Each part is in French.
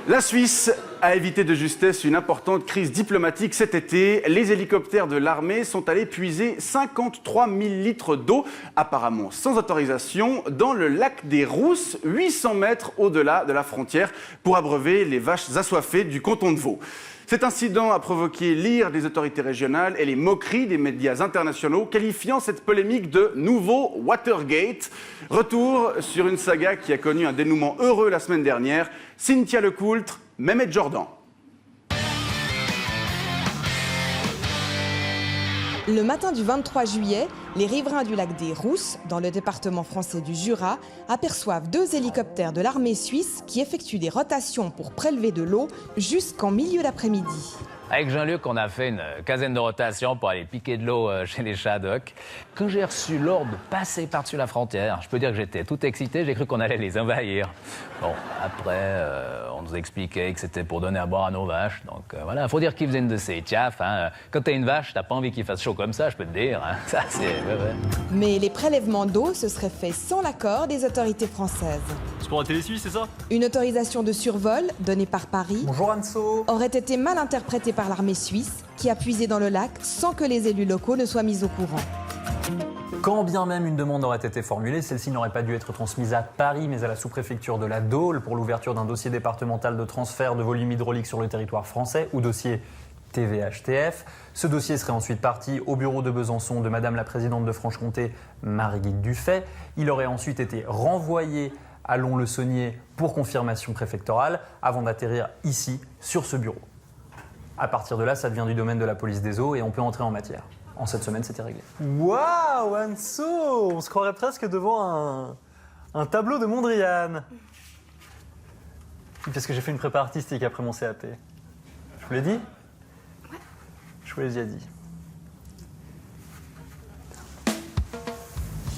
La Suisse a évité de justesse une importante crise diplomatique cet été. Les hélicoptères de l'armée sont allés puiser 53 000 litres d'eau, apparemment sans autorisation, dans le lac des Rousses, 800 mètres au-delà de la frontière, pour abreuver les vaches assoiffées du canton de Vaud. Cet incident a provoqué l'ire des autorités régionales et les moqueries des médias internationaux, qualifiant cette polémique de nouveau Watergate. Retour sur une saga qui a connu un dénouement heureux la semaine dernière. Cynthia Lecoultre, Mehmet Jordan. Le matin du 23 juillet, les riverains du lac des Rousses, dans le département français du Jura, aperçoivent 2 hélicoptères de l'armée suisse qui effectuent des rotations pour prélever de l'eau jusqu'en milieu d'après-midi. Avec Jean-Luc, on a fait une quinzaine de rotations pour aller piquer de l'eau chez les Shadocks. Quand j'ai reçu l'ordre de passer par-dessus la frontière, je peux dire que j'étais tout excité, j'ai cru qu'on allait les envahir. Bon, après, on nous a expliqué que c'était pour donner à boire à nos vaches. Donc voilà, faut dire qu'ils faisaient une de ces tiafs. Hein. Quand t'as une vache, t'as pas envie qu'il fasse chaud comme ça, je peux te dire. Hein. Ça, c'est... Ouais. Mais les prélèvements d'eau se seraient faits sans l'accord des autorités françaises. C'est pour la télé suisse, c'est ça? Une autorisation de survol, donnée par Paris, Bonjour Anso. aurait été mal interprétée par l'armée suisse, qui a puisé dans le lac sans que les élus locaux ne soient mis au courant. Quand bien même une demande aurait été formulée, celle-ci n'aurait pas dû être transmise à Paris, mais à la sous-préfecture de la Dôle pour l'ouverture d'un dossier départemental de transfert de volume hydraulique sur le territoire français, ou dossier TVHTF. Ce dossier serait ensuite parti au bureau de Besançon de Madame la Présidente de Franche-Comté, Marie-Guide Dufay. Il aurait ensuite été renvoyé à Lons-le-Saunier pour confirmation préfectorale, avant d'atterrir ici, sur ce bureau. À partir de là, ça devient du domaine de la police des eaux et on peut entrer en matière. En cette semaine, c'était réglé. Waouh, Anso! On se croirait presque devant un tableau de Mondrian. Parce que j'ai fait une prépa artistique après mon CAP. Je vous l'ai dit? Je vous l'ai déjà dit.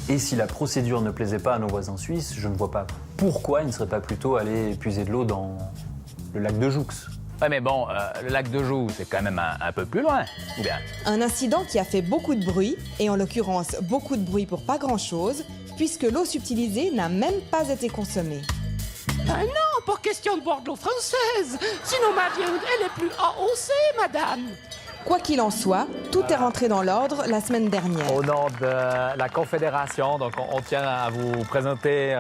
Et si la procédure ne plaisait pas à nos voisins suisses, je ne vois pas pourquoi ils ne seraient pas plutôt allés puiser de l'eau dans le lac de Joux. Ouais, mais bon, le lac de Joux, c'est quand même un peu plus loin, ou bien? Un incident qui a fait beaucoup de bruit, et en l'occurrence beaucoup de bruit pour pas grand-chose, puisque l'eau subtilisée n'a même pas été consommée. Ah non, pas question de boire de l'eau française. Sinon ma viande, elle est plus AOC, madame. Quoi qu'il en soit, tout est rentré dans l'ordre la semaine dernière. Au nom de la Confédération, donc on tient à vous présenter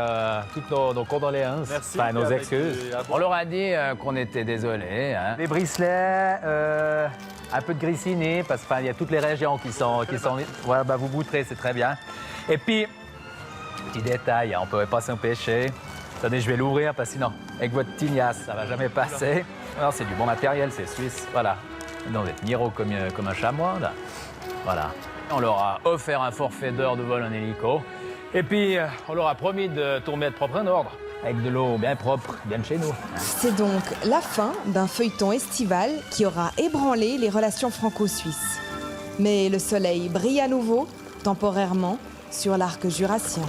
toutes nos condoléances, Merci. enfin nos Avec excuses. On leur a dit qu'on était désolés. Hein. Les bricelets, un peu de grissini, parce qu'il y a toutes les régions qui sont... Ouais, bah vous bouterez, c'est très bien. Et puis, petit détail, hein, on ne pouvait pas s'empêcher. Attendez, je vais l'ouvrir, parce que sinon, avec votre tignasse, ça ne va jamais passer. Non, c'est du bon matériel, c'est suisse, voilà. Non, vous êtes miro comme un chamois, là. Voilà. On leur a offert un forfait d'heures de vol en hélico. Et puis, on leur a promis de tout remettre propre en ordre, avec de l'eau bien propre, bien de chez nous. C'est donc la fin d'un feuilleton estival qui aura ébranlé les relations franco-suisses. Mais le soleil brille à nouveau, temporairement, sur l'arc jurassien.